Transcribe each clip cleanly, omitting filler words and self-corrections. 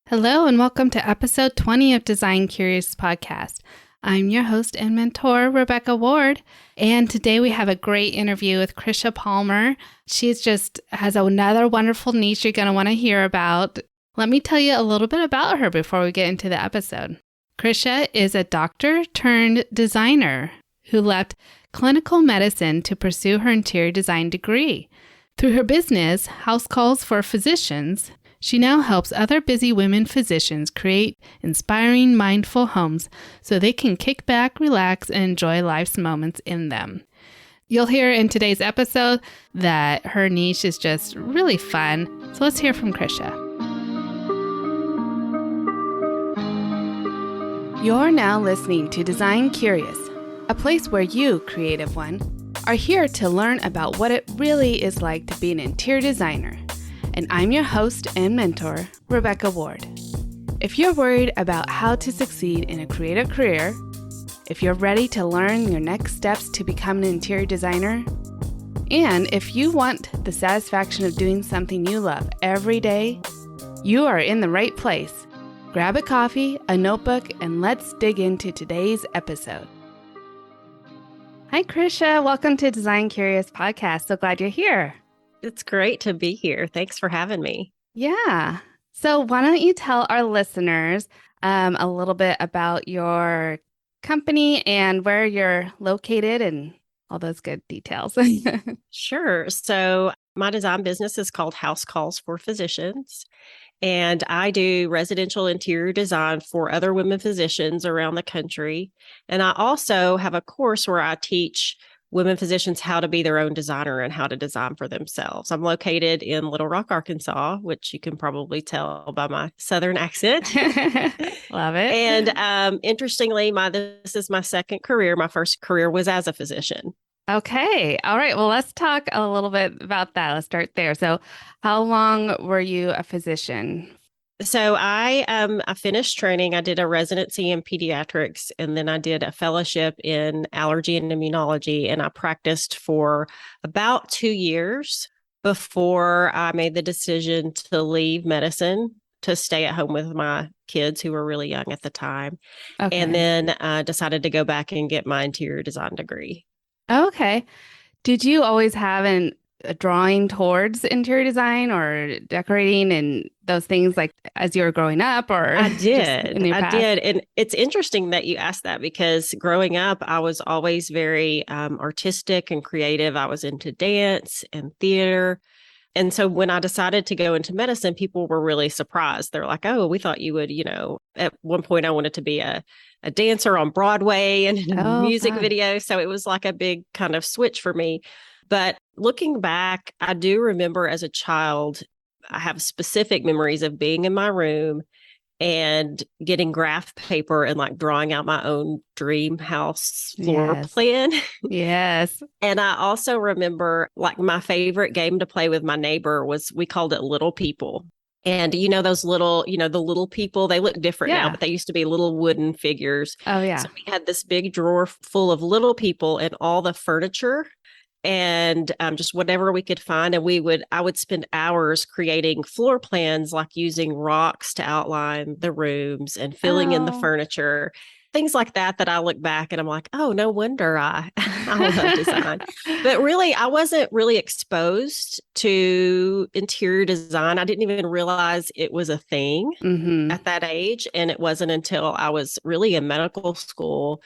Hello, and welcome to episode 20 of Design Curious Podcast. I'm your host and mentor, Rebecca Ward, and today we have a great interview with Kricia Palmer. She's just has another wonderful niche you're going to want to hear about. Let me tell you a little bit about her before we get into the episode. Kricia is a doctor turned designer who left clinical medicine to pursue her interior design degree. Through her business, House Calls for Physicians, she now helps other busy women physicians create inspiring, mindful homes so they can kick back, relax, and enjoy life's moments in them. You'll hear in today's episode that her niche is just really fun. So let's hear from Kricia. You're now listening to Design Curious, a place where you, creative one, are here to learn about what it really is like to be an interior designer. And I'm your host and mentor, Rebecca Ward. If you're worried about how to succeed in a creative career, if you're ready to learn your next steps to become an interior designer, and if you want the satisfaction of doing something you love every day, you are in the right place. Grab a coffee, a notebook, and let's dig into today's episode. Hi, Kricia. Welcome to Design Curious Podcast. So glad you're here. It's great to be here. Thanks for having me. Yeah. So why don't you tell our listeners a little bit about your company and where you're located and all those good details. Sure. So my design business is called House Calls for Physicians, and I do residential interior design for other women physicians around the country. And I also have a course where I teach women physicians how to be their own designer and how to design for themselves. I'm located in Little Rock, Arkansas, which you can probably tell by my Southern accent. Love it. And interestingly, this is my second career. My first career was as a physician. Okay. All right. Well, let's talk a little bit about that. Let's start there. So how long were you a physician? So I finished training. I did a residency in pediatrics, and then I did a fellowship in allergy and immunology, and I practiced for about 2 years before I made the decision to leave medicine to stay at home with my kids who were really young at the time. Okay. And then decided to go back and get my interior design degree. Okay. Did you always have a drawing towards interior design or decorating and those things like as you were growing up or I did. I did. And it's interesting that you asked that because growing up, I was always very artistic and creative. I was into dance and theater. And so when I decided to go into medicine, people were really surprised. They're like, oh, we thought you would, at one point I wanted to be a dancer on Broadway and in a music video. So it was like a big kind of switch for me. But looking back, I do remember as a child, I have specific memories of being in my room and getting graph paper and like drawing out my own dream house floor plan. Yes. And I also remember like my favorite game to play with my neighbor we called it Little People. And those little, the little people, they look different now, but they used to be little wooden figures. Oh, yeah. So we had this big drawer full of little people and all the furniture and just whatever we could find. And I would spend hours creating floor plans, like using rocks to outline the rooms and filling in the furniture, things like that I look back and I'm like, oh, no wonder I love design. But really, I wasn't really exposed to interior design. I didn't even realize it was a thing at that age. And it wasn't until I was really in medical school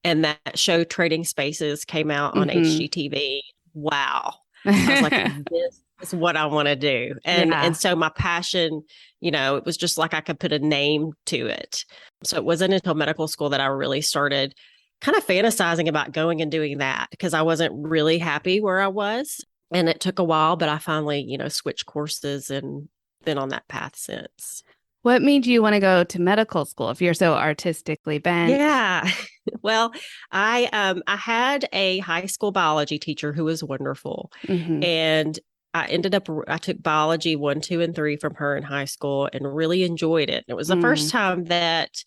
and that show Trading Spaces came out on HGTV. Wow. I was like, this is what I want to do. And so my passion, it was just like I could put a name to it. So it wasn't until medical school that I really started kind of fantasizing about going and doing that because I wasn't really happy where I was. And it took a while, but I finally, switched courses and been on that path since. What made you want to go to medical school if you're so artistically bent? Yeah. Well, I had a high school biology teacher who was wonderful. And I took biology 1, 2, and 3 from her in high school and really enjoyed it. It was the first time that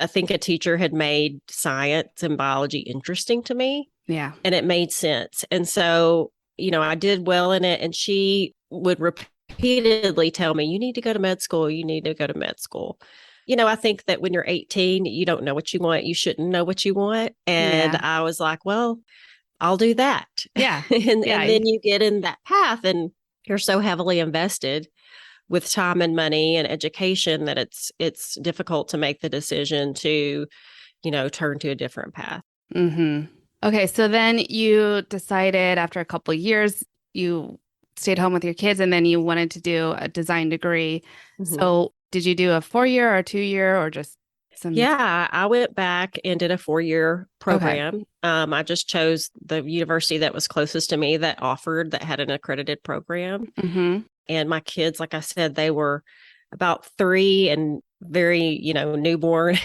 I think a teacher had made science and biology interesting to me. Yeah. And it made sense. And so, I did well in it. And she would repeatedly tell me, you need to go to med school. You need to go to med school. I think that when you're 18, you don't know what you want. You shouldn't know what you want. And Yeah. I was like, well, I'll do that. Yeah. And Yeah. then you get in that path and you're so heavily invested with time and money and education that it's difficult to make the decision to, turn to a different path. Mm-hmm. Okay, so then you decided after a couple of years, you stayed home with your kids and then you wanted to do a design degree. Mhm. So did you do a 4-year or a 2-year or just some? Yeah, I went back and did a 4-year Okay. program. I just chose the university that was closest to me that had an accredited program. Mm-hmm. And my kids, like I said, they were about 3 and very, newborn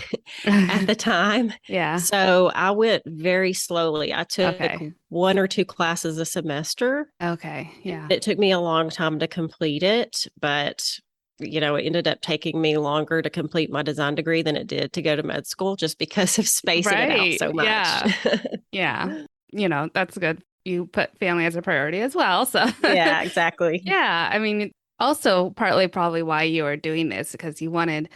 at the time. Yeah. So I went very slowly. I took Okay. 1 or 2 classes a semester. Okay. Yeah. It took me a long time to complete it, but it ended up taking me longer to complete my design degree than it did to go to med school just because of spacing it out Right. so much. Yeah. Yeah. That's good. You put family as a priority as well. So Yeah, exactly. yeah, I mean, also partly probably why you are doing this because you wanted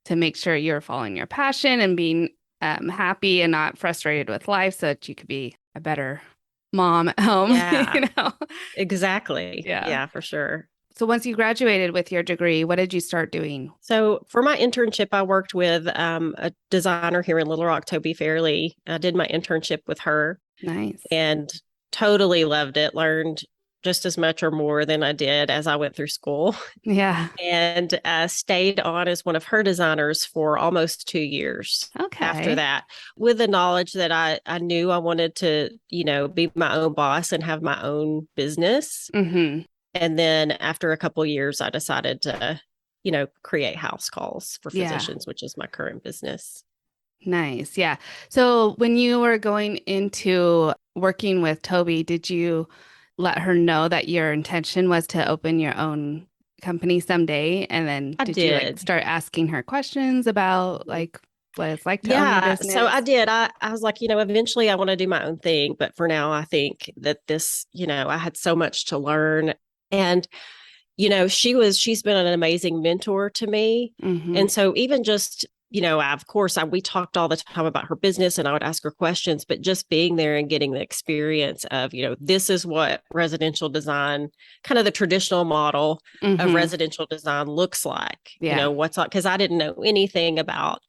to make sure you're following your passion and being happy and not frustrated with life so that you could be a better mom at home, Yeah, you know? exactly. Yeah. Yeah, for sure. So once you graduated with your degree, what did you start doing? So for my internship, I worked with a designer here in Little Rock, Toby Fairley. I did my internship with her Nice. and totally loved it. Learned just as much or more than I did as I went through school, Yeah. and stayed on as one of her designers for almost 2 years after Okay. that, with the knowledge that I knew I wanted to, be my own boss and have my own business. Mm-hmm. And then after a couple of years, I decided to, create house calls for Yeah. physicians, which is my current business. Nice. Yeah. So when you were going into working with Toby, did you let her know that your intention was to open your own company someday? And then I did you like did. start asking her questions about Mhm. like what it's like to own your Yeah. So I business? did. I was like, eventually I want to do my own thing. But for now, I think that this, I had so much to learn. And she's been an amazing mentor to me. Mm-hmm. And so even just, of course, we talked all the time about her business and I would ask her questions, but just being there and getting the experience of, this is what residential design, kind of the traditional model of Mm-hmm. residential design looks like, Yeah. what's up, because I didn't know anything about,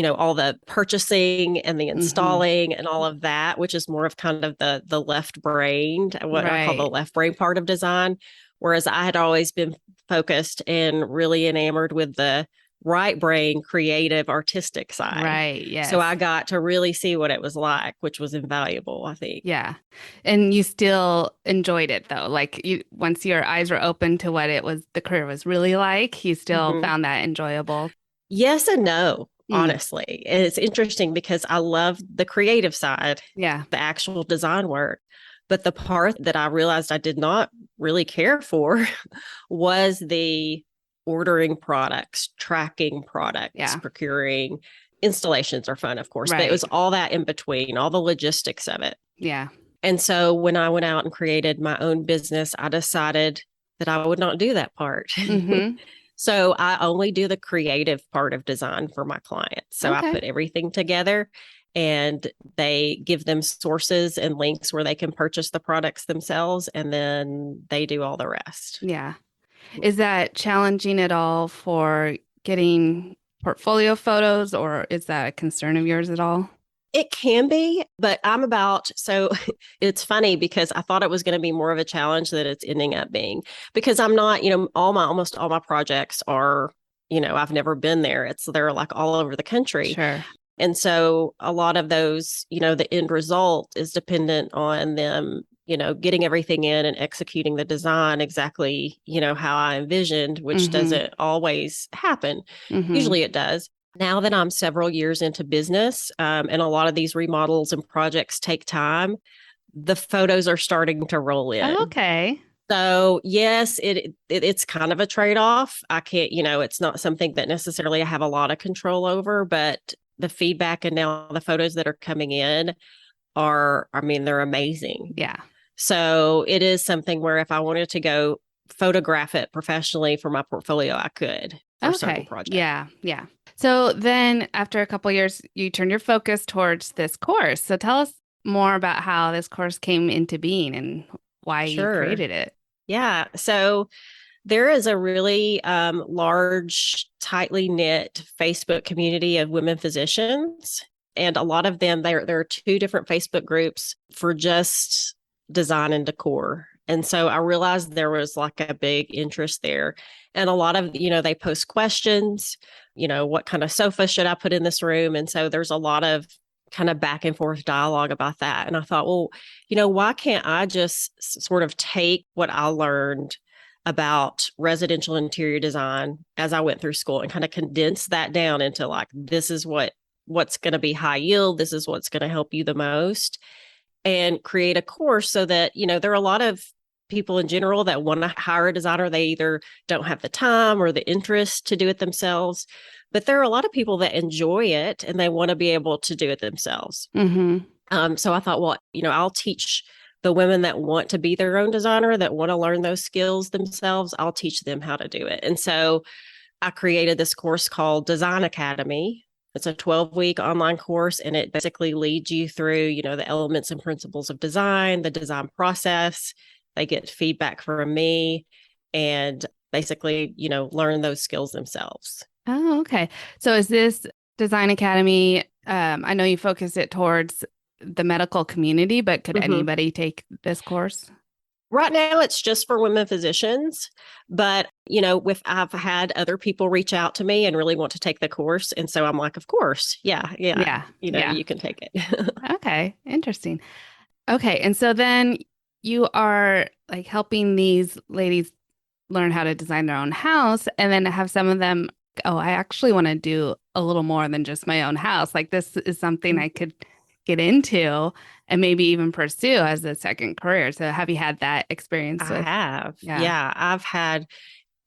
all the purchasing and the Mm-hmm. installing and all of that, which is more of kind of the left brain, what I call the Right. left brain part of design. Whereas I had always been focused and really enamored with the right brain, creative, artistic side. Right. So Yes. I got to really see what it was like, which was invaluable, I think. Yeah. And you still enjoyed it though. Like you once your eyes were open to what it was the career was really like, you still Mhm. found that enjoyable. Yes and no, Mm. honestly. And it's interesting because I love the creative side, Yeah. the actual design work. But the part that I realized I did not really care for was the ordering products, tracking products, Yeah. procuring. Installations are fun, of course, but it Right. was all that in between, all the logistics of it. Yeah. And so when I went out and created my own business, I decided that I would not do that part. Mm-hmm. So I only do the creative part of design for my clients. So I Okay. put everything together and they give them sources and links where they can purchase the products themselves. And then they do all the rest. Yeah. Is that challenging at all for getting portfolio photos, or is that a concern of yours at all? It can be, but so it's funny because I thought it was going to be more of a challenge that it's ending up being, because I'm not, almost all my projects are, I've never been there. They're like all over the country. Sure. And so a lot of those, the end result is dependent on them, getting everything in and executing the design exactly, how I envisioned, which Mm-hmm. doesn't always happen. Mm-hmm. Usually it does. Now that I'm several years into business, and a lot of these remodels and projects take time, the photos are starting to roll Oh, in. okay. So yes, it's kind of a trade-off. I can't, it's not something that necessarily I have a lot of control over, but the feedback and now the photos that are coming in are, I mean, they're amazing. Yeah. So it is something where if I wanted to go photograph it professionally for my portfolio, I could for certain Okay. projects. Yeah. Yeah. So then after a couple years, you turned your focus towards this course. So tell us more about how this course came into being and why you Sure. created it. Yeah. So there is a really large, tightly knit Facebook community of women physicians. And a lot of them, there are two different Facebook groups for just design and decor. And so I realized there was like a big interest there. And a lot of, they post questions, what kind of sofa should I put in this room? And so there's a lot of kind of back and forth dialogue about that. And I thought, well, why can't I just sort of take what I learned about residential interior design as I went through school and kind of condense that down into like, this is what's going to be high yield. This is what's going to help you the most, and create a course so that, there are a lot of people in general that want to hire a designer. They either don't have the time or the interest to do it themselves, but there are a lot of people that enjoy it and they want to be able to do it themselves. So I thought, well, I'll teach the women that want to be their own designer, that want to learn those skills themselves. I'll teach them how to do it. And so I created this course called Design Academy. It's a 12-week online course, and it basically leads you through, the elements and principles of design, the design process. They get feedback from me and basically, learn those skills themselves. Oh, okay. So is this Design Academy? I know you focus it towards the medical community, but could anybody take this course? Right now, it's just for women physicians, but I've had other people reach out to me and really want to take the course, and so I'm like, of course, yeah, you can take it. Okay, interesting. Okay, and so then you are like helping these ladies learn how to design their own house, and then have some of them, oh, I actually want to do a little more than just my own house. Like this is something I could get into and maybe even pursue as a second career. So have you had that experience I with? have, Yeah. I've had,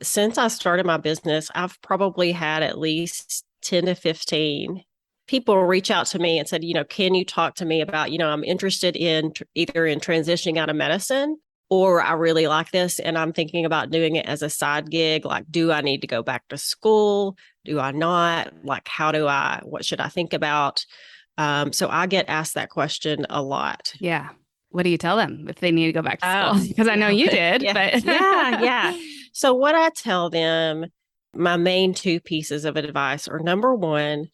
since I started my business, I've probably had at least 10 to 15 people reach out to me and said, can you talk to me about, I'm interested in either in transitioning out of medicine, or I really like this and I'm thinking about doing it as a side gig. Like, do I need to go back to school? Do I not? Like, what should I think about? So I get asked that question a lot. Yeah. What do you tell them if they need to go back to Oh, school? Because I know you did, yeah, but yeah. So what I tell them, my main two pieces of advice are: number one,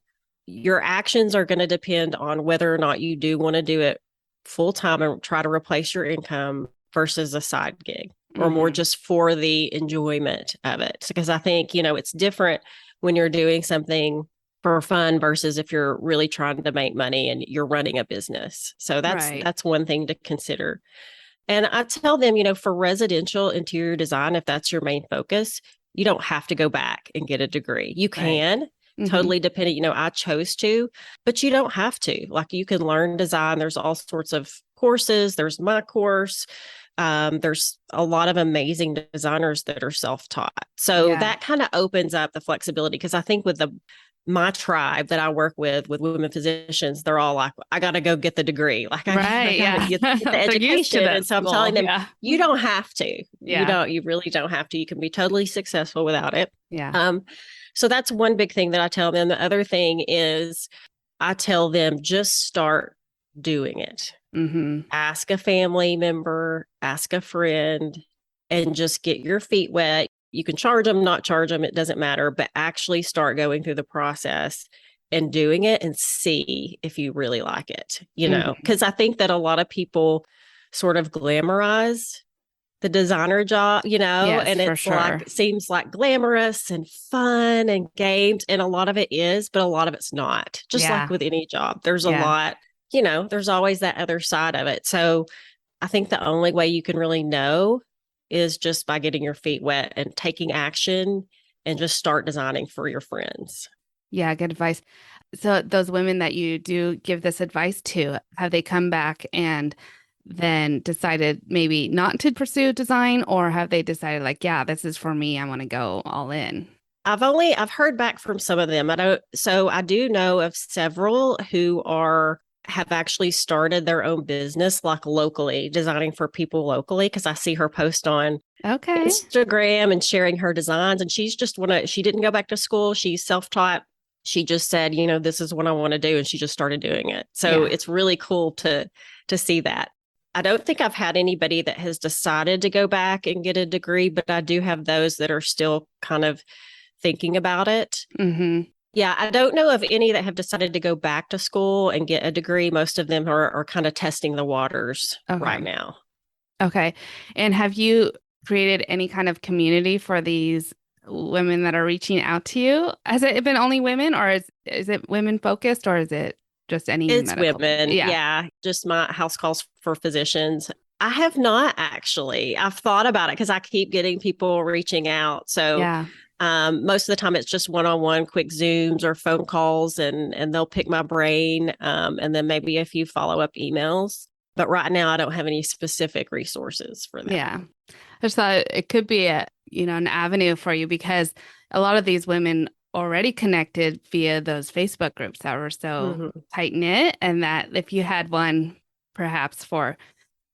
your actions are going to depend on whether or not you do want to do it full time and try to replace your income versus a side gig, or more just for the enjoyment of it. Because I think, it's different when you're doing something for fun versus if you're really trying to make money and you're running a business. So that's one thing to consider. And I tell them, for residential interior design, if that's your main focus, you don't have to go back and get a degree. You can, totally dependent, I chose to, but you don't have to. Like, you can learn design. There's all sorts of courses. There's my course. There's a lot of amazing designers that are self-taught. So that kind of opens up the flexibility, because I think with my tribe that I work with women physicians, they're all like, I got to go get the degree. Like, I got to get the education. And so I'm telling them, you don't have to. You really don't have to. You can be totally successful without it. So that's one big thing that I tell them. The other thing is, I tell them, just start doing it. Ask a family member, ask a friend, and just get your feet wet. You can charge them, not charge them, it doesn't matter, but actually start going through the process and doing it and see if you really like it, because I think that a lot of people sort of glamorize the designer job, and it's like, seems like glamorous and fun and games. And a lot of it is, but a lot of it's not. Just like with any job, there's a lot, there's always that other side of it. So I think the only way you can really know is just by getting your feet wet and taking action, and just start designing for your friends. Yeah, good advice. So those women that you do give this advice to, have they come back and then decided maybe not to pursue design, or have they decided like, yeah, this is for me, I want to go all in? I've heard back from some of them. I do know of several who are have actually started their own business, like locally, designing for people locally. Because I see her post on Okay. Instagram and sharing her designs. And she didn't go back to school. She's self-taught. She just said, this is what I want to do. And she just started doing it. So Yeah. it's really cool to see that. I don't think I've had anybody that has decided to go back and get a degree, but I do have those that are still kind of thinking about it. Mm-hmm. Yeah, I don't know of any that have decided to go back to school and get a degree. Most of them are kind of testing the waters right Okay. now. Okay. And have you created any kind of community for these women that are reaching out to you? Has it been only women, or is it women focused, or is it just any It's medical? women. Yeah. Yeah, just my house calls for physicians. I have not actually. I've thought about it because I keep getting people reaching out. So Yeah. most of the time it's just one-on-one quick Zooms or phone calls, and they'll pick my brain, and then maybe a few follow-up emails. But right now I don't have any specific resources for that. Yeah. I just thought it could be an avenue for you, because a lot of these women already connected via those Facebook groups that were so Mm-hmm. tight knit, and that if you had one perhaps for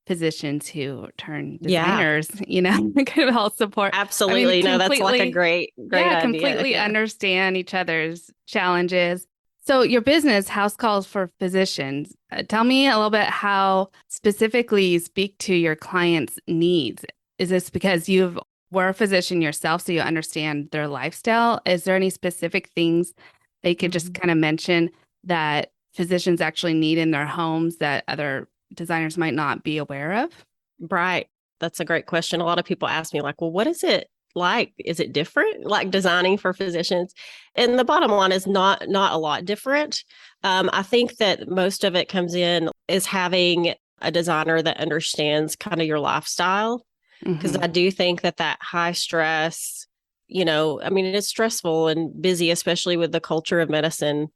physicians who turn Yeah, designers, it could help support. I mean, absolutely. No, that's like a completely, great yeah, idea. completely Yeah. understand each other's challenges. So your business, House Calls for Physicians, tell me a little bit how specifically you speak to your clients' needs. Is this because you were a physician yourself, so you understand their lifestyle? Is there any specific things they could just Mhm. kind of mention that physicians actually need in their homes that other designers might not be aware of? Right. That's a great question. A lot of people ask me, like, well, what is it like? Is it different, like designing for physicians? And the bottom line is not a lot different. I think that most of it comes in is having a designer that understands kind of your lifestyle. Because Hmm. I do think that high stress, I mean, it's stressful and busy, especially with the culture of medicine.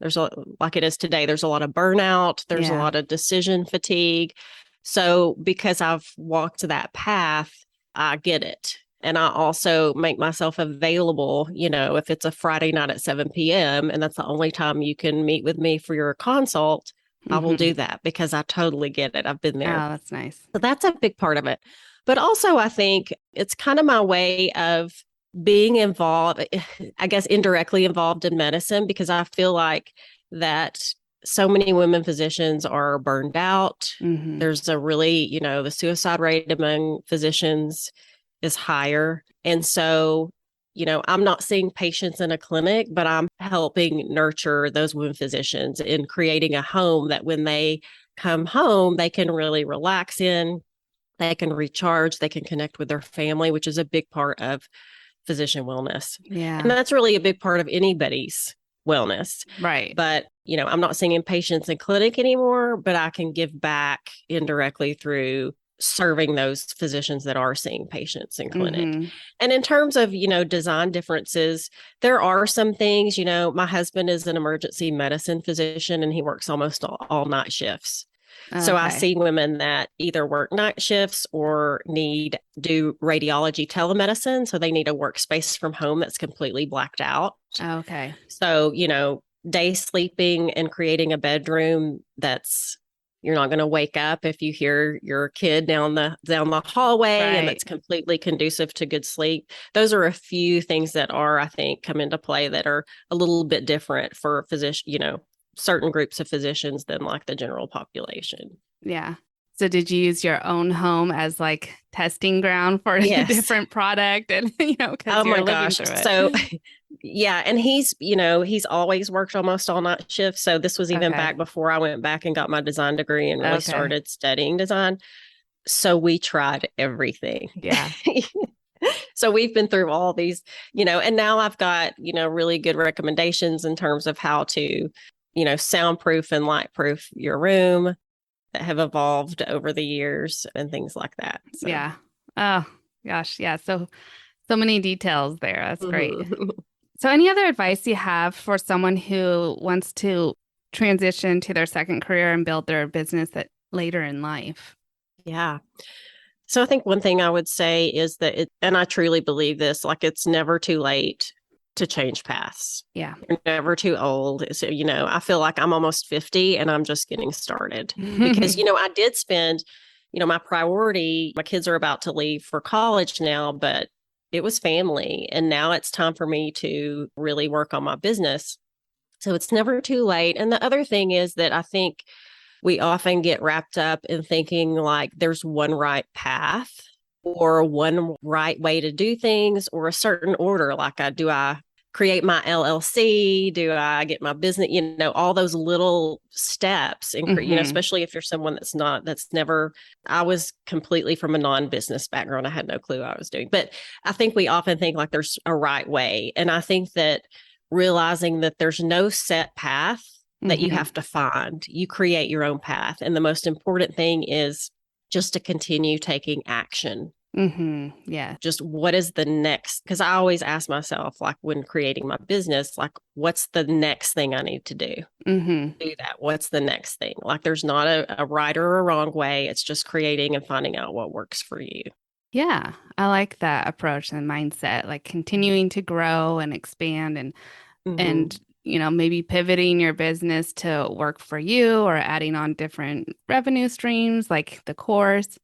Like it is today, there's a lot of burnout, there's a Yeah. lot of decision fatigue. So because I've walked that path, I get it. And I also make myself available, if it's a Friday night at 7 p.m. and that's the only time you can meet with me for your consult, I will Hmm. do that because I totally get it. I've been there. Oh, that's nice. So that's a big part of it. But also, I think it's kind of my way of being involved, I guess, indirectly involved in medicine, because I feel like that so many women physicians are burned out. Hmm. There's a really, the suicide rate among physicians is higher. And so, I'm not seeing patients in a clinic, but I'm helping nurture those women physicians in creating a home that when they come home, they can really relax in, they can recharge, they can connect with their family, which is a big part of physician wellness. And Yeah. that's really a big part of anybody's wellness. Right. But, I'm not seeing patients in clinic anymore, but I can give back indirectly through serving those physicians that are seeing patients in clinic. Hmm. And in terms of, design differences, there are some things, my husband is an emergency medicine physician and he works almost all night shifts. So I Okay. see women that either work night shifts or do radiology telemedicine. So they need a workspace from home that's completely blacked out. Okay. So, day sleeping and creating a bedroom that's you're not going to wake up if you hear your kid down the hallway, and Right. that's completely conducive to good sleep. Those are a few things that I think come into play that are a little bit different for certain groups of physicians than like the general population. Yeah. So did you use your own home as like testing ground for a Yes. different product, and because Oh you're my living gosh. through So it? yeah, and he's always worked almost all night shifts. So this was even Okay. back before I went back and got my design degree and really Okay. started studying design. So we tried everything. Yeah. So we've been through all these, and now I've got, really good recommendations in terms of how to, soundproof and lightproof your room that have evolved over the years and things like that. So Yeah. Oh, gosh. Yeah. So many details there. That's great. mhm. So any other advice you have for someone who wants to transition to their second career and build their business later in life? Yeah. So I think one thing I would say is that and I truly believe this, like it's never too late to change paths. Yeah. You're never too old. So, I feel like I'm almost 50 and I'm just getting started because, I did spend, my priority, my kids are about to leave for college now, but it was family. And now it's time for me to really work on my business. So it's never too late. And the other thing is that I think we often get wrapped up in thinking like there's one right path or one right way to do things or a certain order. Like, do I create my LLC? Do I get my business? All those little steps, and especially if you're someone that's never. I was completely from a non-business background. I had no clue what I was doing, but I think we often think like there's a right way, and I think that realizing that there's no set path that you have to find, you create your own path, and the most important thing is just to continue taking action. Yeah. Just what is the next? Because I always ask myself, like when creating my business, like what's the next thing I need to do? Do that. What's the next thing? Like there's not a right or a wrong way. It's just creating and finding out what works for you. Yeah. I like that approach and mindset, like continuing to grow and expand and maybe pivoting your business to work for you or adding on different revenue streams like the course.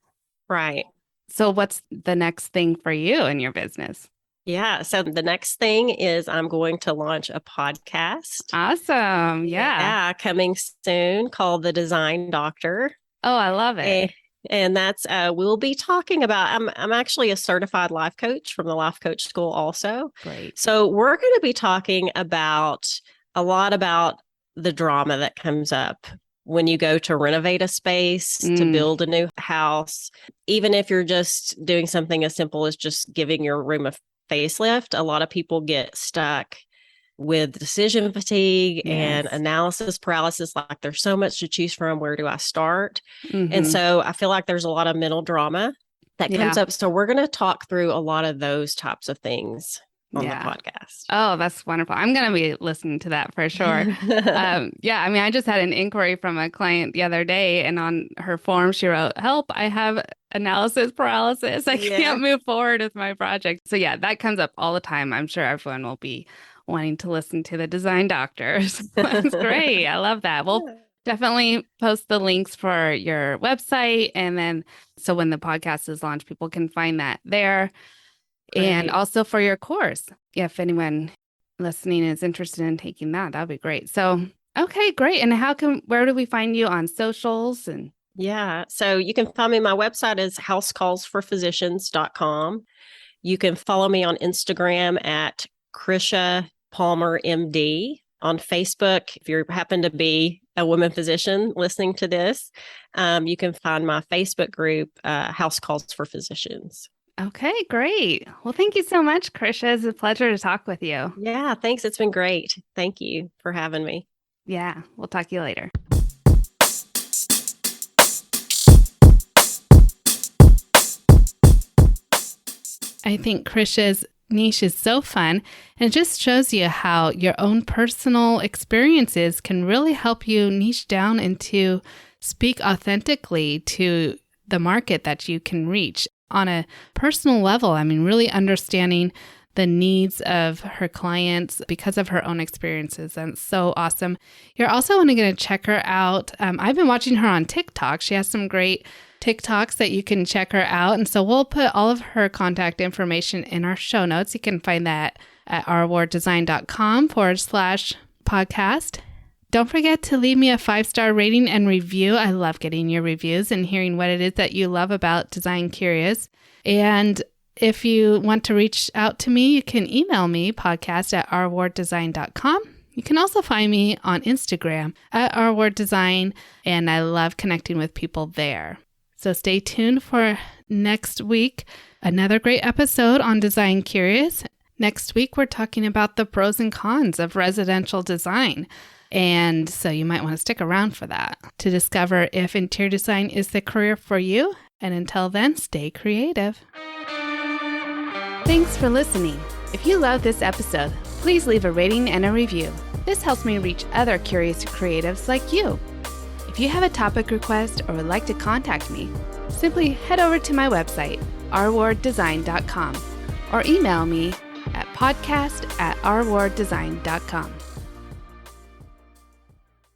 Right. So what's the next thing for you in your business? Yeah. So the next thing is I'm going to launch a podcast. Awesome. Yeah. Coming soon, called The Design Doctor. Oh, I love it. And that's we'll be talking about I'm actually a certified life coach from the Life Coach School also. Great. So we're going to be talking about a lot about the drama that comes up when you go to renovate a space, to build a new house. Even if you're just doing something as simple as just giving your room a facelift, a lot of people get stuck with decision fatigue and analysis paralysis. Like there's so much to choose from. Where do I start? And so I feel like there's a lot of mental drama that comes up. So we're going to talk through a lot of those types of things on the podcast. Oh, that's wonderful. I'm going to be listening to that for sure. I just had an inquiry from a client the other day, and on her form, she wrote, "Help, I have analysis paralysis. I can't move forward with my project." So that comes up all the time. I'm sure everyone will be wanting to listen to the Design Doctors. That's great. I love that. We'll definitely post the links for your website. And then, so when the podcast is launched, people can find that there. Great. And also for your course, if anyone listening is interested in taking that, that'd be great. So, okay, great. And where do we find you on socials? And so you can find me. My website is housecallsforphysicians.com. You can follow me on Instagram at Kricia Palmer MD. On Facebook, if you happen to be a woman physician listening to this, you can find my Facebook group, House Calls for Physicians. Okay, great. Well, thank you so much, Kricia. It's a pleasure to talk with you. Yeah, thanks. It's been great. Thank you for having me. Yeah, we'll talk to you later. I think Kricia's niche is so fun, and it just shows you how your own personal experiences can really help you niche down and to speak authentically to the market that you can reach on a personal level. I mean, really understanding the needs of her clients because of her own experiences. And so awesome. You're also only going to check her out. I've been watching her on TikTok. She has some great TikToks that you can check her out. And so we'll put all of her contact information in our show notes. You can find that at ourwarddesign.com/podcast. Don't forget to leave me a 5-star rating and review. I love getting your reviews and hearing what it is that you love about Design Curious. And if you want to reach out to me, you can email me, podcast@ourwarddesign.com. You can also find me on Instagram at ourwarddesign, and I love connecting with people there. So stay tuned for next week, another great episode on Design Curious. Next week, we're talking about the pros and cons of residential design. And so you might want to stick around for that to discover if interior design is the career for you. And until then, stay creative. Thanks for listening. If you love this episode, please leave a rating and a review. This helps me reach other curious creatives like you. If you have a topic request or would like to contact me, simply head over to my website, ourwarddesign.com, or email me at podcast@ourwarddesign.com.